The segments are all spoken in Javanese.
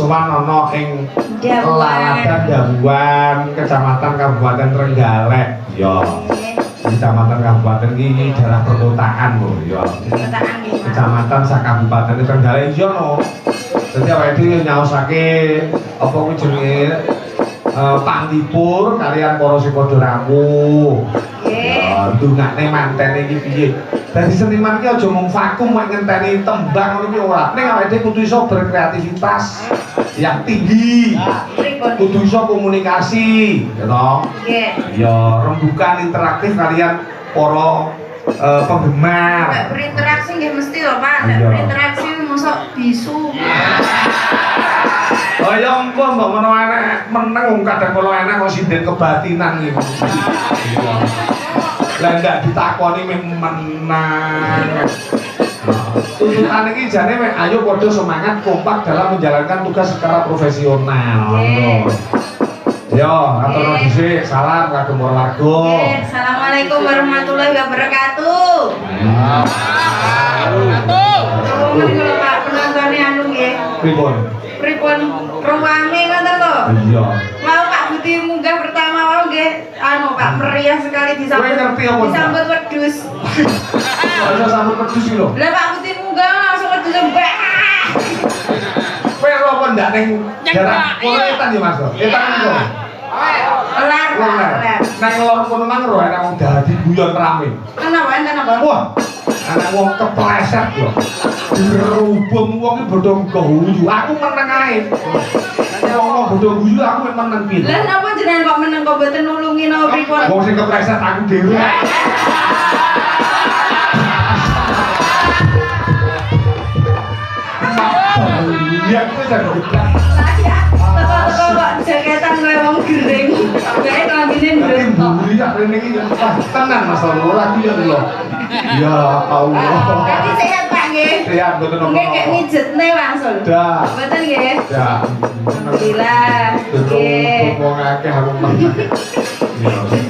sowan ana ing Laladan Dawuan Kecamatan Kabupaten Trenggalek ya. Kecamatan Kabupaten iki daerah perkotaan lho ya. Kecamatan sak Kabupaten Trenggalek iya no. Dadi awake dhewe nyaosake apa kuwi jenenge panglipur kalian para sing padha rawuh. Ya, ndongakne mantene iki piye? Dadi seniman iki aja mung vakum mek ngenteni tembang ngono iki ora. Ning awake dhewe kudu iso berkreativitas yang tinggi. Kudu iso komunikasi, ya toh? Nggih. Ya, rembukan interaktif kalian para penggemar. Nek berinteraksi nggih mesti lho, Pak. Nek berinteraksi mosok bisu. Oh ya ampun, mbok menawa enek meneng wong kadang kala enek kok sinden kebatinan iki. Lah ndak ditakoni menang. Tuntutan iki jane ayo padha semangat kompak dalam menjalankan tugas secara profesional. Yo, atur dhisik, salam kagem warga. Assalamualaikum warahmatullahi wabarakatuh. Kalau Pak penontonnya anu nggih. Pripun ruame ngoten to? Iya. Mau Pak Budi munggah pertama mau nggih anu Pak meriah sekali disambut wedhus. Aja sambut wedhus iki lho. Lah Pak Budi munggah langsung wedhus mbak. Kowe ora apa ndak ning daerah kono etan ya Mas? Etan kok. Lar. Nang lor kono mang ora enak wong dadi guyon rame. Kenapa enten apa? Wah. Anak wong kepleset yo. Dirubung wong iki bodho guyu. Aku meneng ae. Wong bodho guyu aku meneng piye? Lah napa jenengan kok meneng kok mboten nulungi napa pripun? Wong sing kepleset aku dhewe. Iya, aku jan geblak. Teko kok jaketan kowe wong gering. Kowe klambine ndrontok. Mburi sak rene iki tenan Mas ora iki lho. Ya Allah. Tapi sehat Pak nggih. Sehat mboten apa. Nggih kek mijetne langsung. Dah. Mboten nggih. Ya. Alhamdulillah. Nggih. Wong akeh aku menang.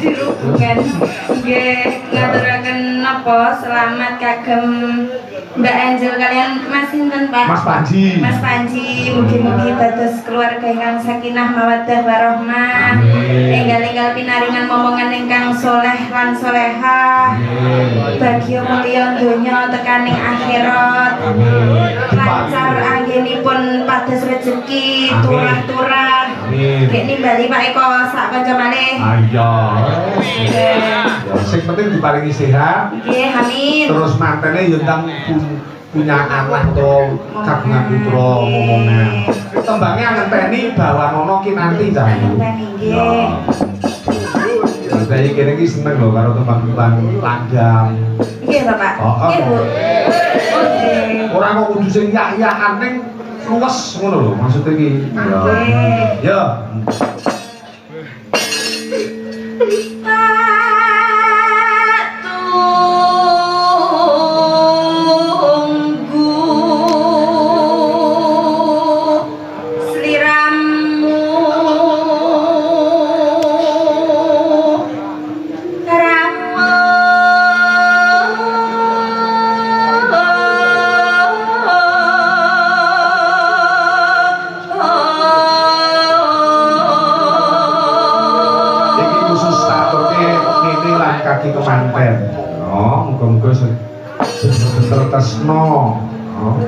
Dirubungan. Nggih, ngaturaken napa selamat kagem Mbak Angel kalian Mas sinten Pak? Mas Panji. Mas Panji, mugi-mugi dados keluarga ingkang sakinah mawaddah warahmah. Enggal-enggal pinaringan momongan ingkang soleh lan solehah. Bagya mulya donya tekaning akhirat. Lancar anggenipun pados rezeki, turah-turah. Nek nimbali Pak Eko sak kanca malih. Ayo. Sing penting diparingi sehat. Nggih, amin. Terus mantene yo ndang punya anak atau kagungan putra momongan. Tembangnya ngenteni Bawanono Kinanti cah. Ngenteni nggih. Saya kira ini seneng loh kalau tembang-tembang langgam. Nggih, Bapak. Nggih, Bu. Oke. Orang kok kudu sing yak-yakan ning luwes ngono lho maksud iki. Ya. Tresno,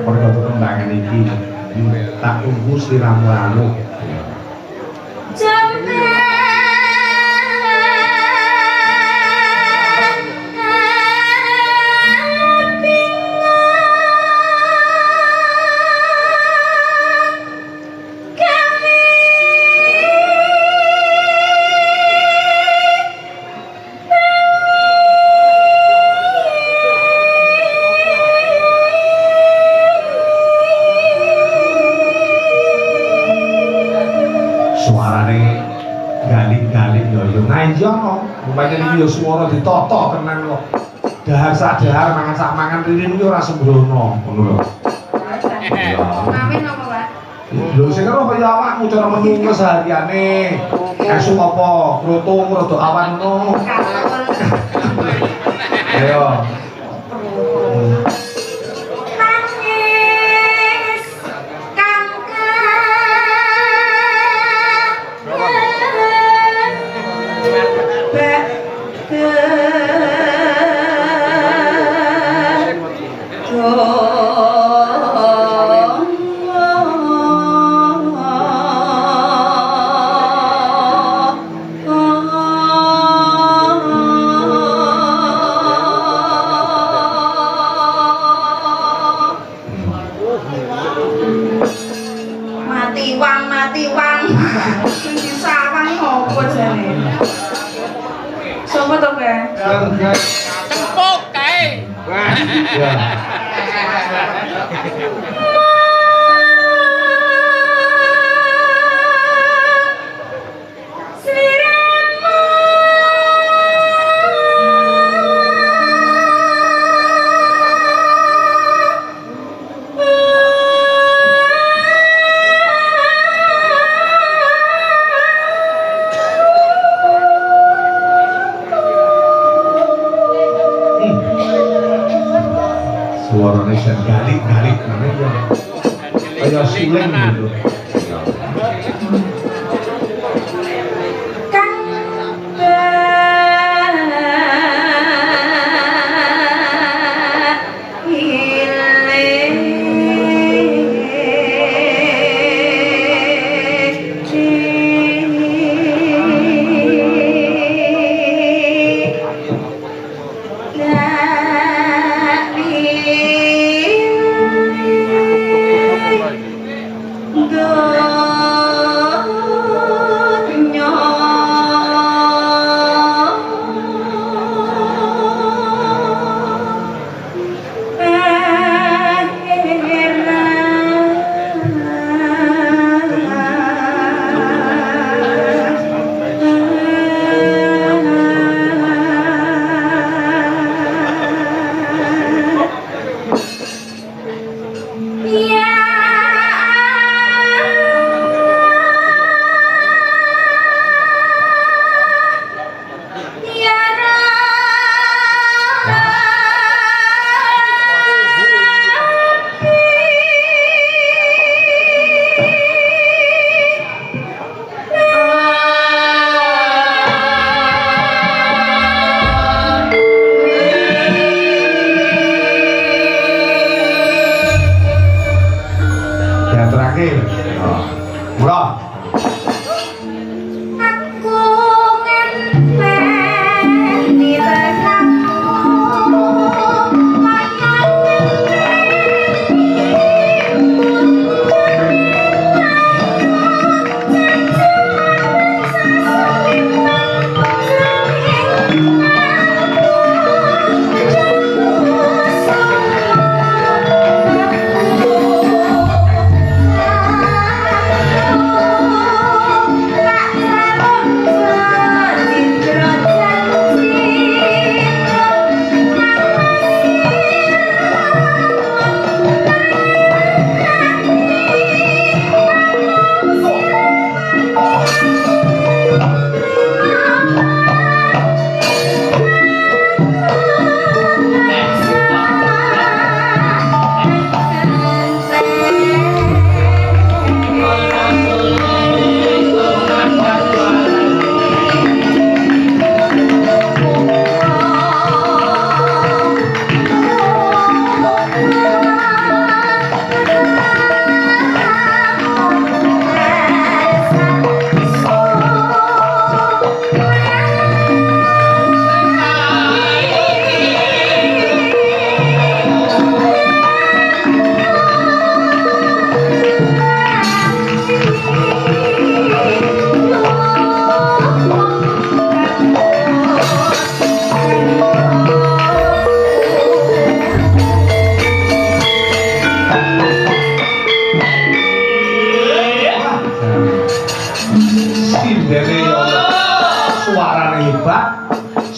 perkara tembangan iki tak tunggu siramu-ramu. Umpamanya ini ya suara ditoto tenan kok. Dahar sak dahar mangan sak mangan ririn iki ora sembrono ngono lho. Amin apa, Pak? Lho sing karo kaya awakmu cara menu kesehariane. Esuk apa? Krotung rada awan ngono. Ayo. Nangis kang Apa to, Pak? Cempuk kae. Ya. Suaranya jan galik-galik namanya kayak suling gitu.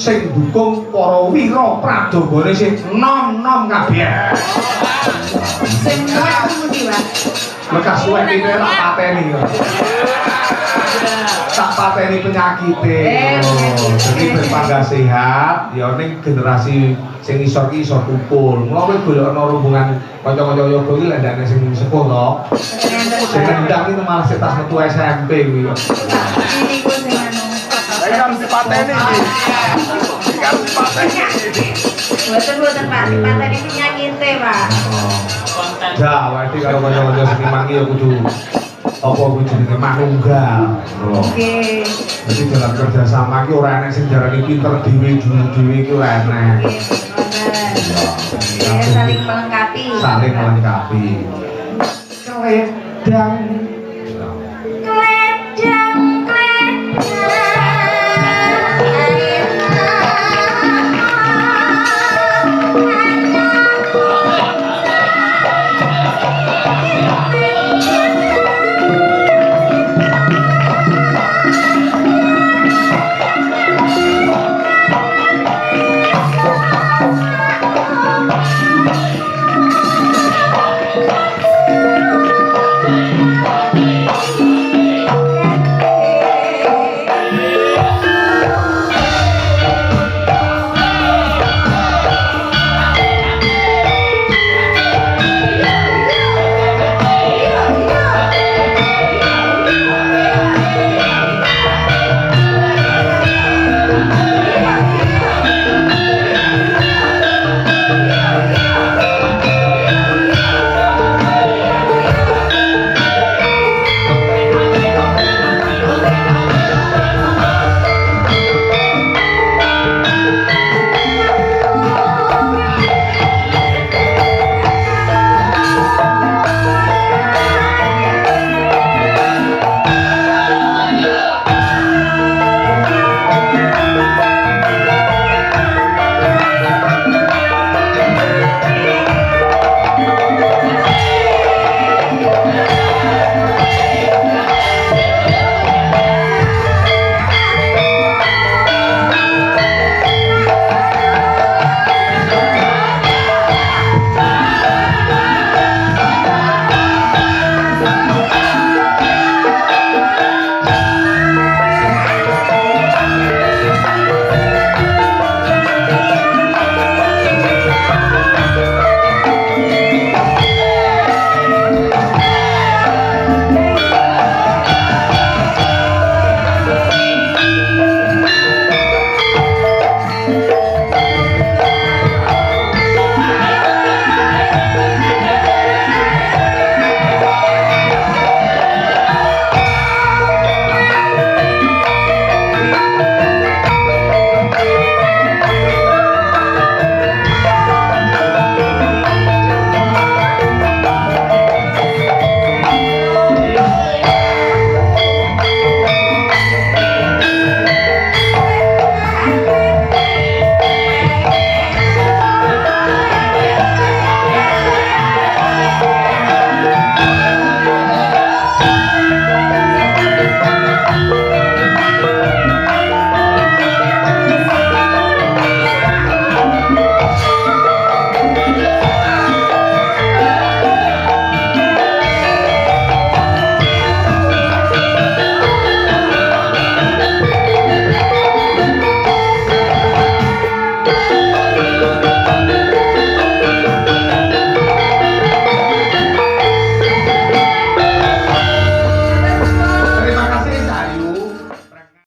sing dukung para wira pradogane sing nom-nom kabeh. Sing kuat ngendi, Pak? Lekas suwe iki ora pateni. Tak pateni penyakite. Jadi ben pangga sehat ya ning generasi sing isor ki iso kumpul. Mula kowe golekno rombongan kanca-kanca yoga iki landane sing sepuh to. Sing ndang iki malah setas metu SMP kuwi. Ini ku sing anu. Harus dipateni iki. Harus dipateni. Boten Pak, dipateni penyakite, Pak. Jawa iki karo kanca-kanca seniman iki ya kudu apa kuwi jenenge manunggal. Oke. Jadi dalam kerja sama iki ora enek sing jarane pinter dhewe iki ora enek. Ya, saling melengkapi. Saling melengkapi. Keledang